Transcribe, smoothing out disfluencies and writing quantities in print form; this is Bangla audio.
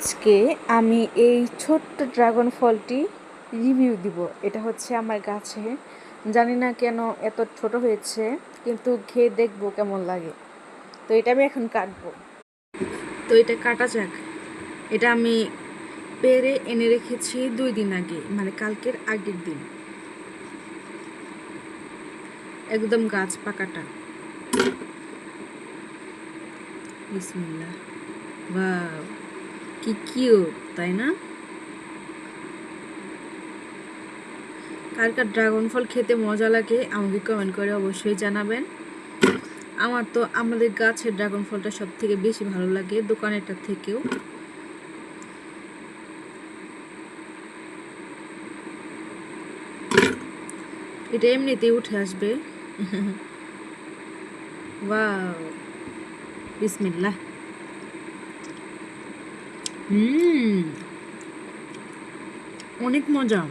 আজকে আমি এই ছোট্ট ড্রাগন ফলটি রিভিউ দিব। এটা হচ্ছে আমার গাছে, জানি না কেন এত ছোট হয়েছে, কিন্তু খেয়ে দেখবো কেমন লাগে। তো এটা আমি এখন কাটবো। তো এটা কাটা যাক। এটা আমি পেরে এনে রেখেছি 2 দিন আগে, মানে কালকের আগের দিন। একদম গাছ পাকাটা। বিসমিল্লাহ। ওয়াও, কি কিউট, তাই না? কার কার ড্রাগন ফল খেতে মজা লাগে আমাকে কমেন্ট করে অবশ্যই জানাবেন। আমার তো আমাদের গাছের ড্রাগন ফলটা সব থেকে বেশি ভালো লাগে দোকানেরটার থেকেও। এটা এমনিতেই উঠে আসবে। ওয়াও, বিসমিল্লাহ। অনেক মজা।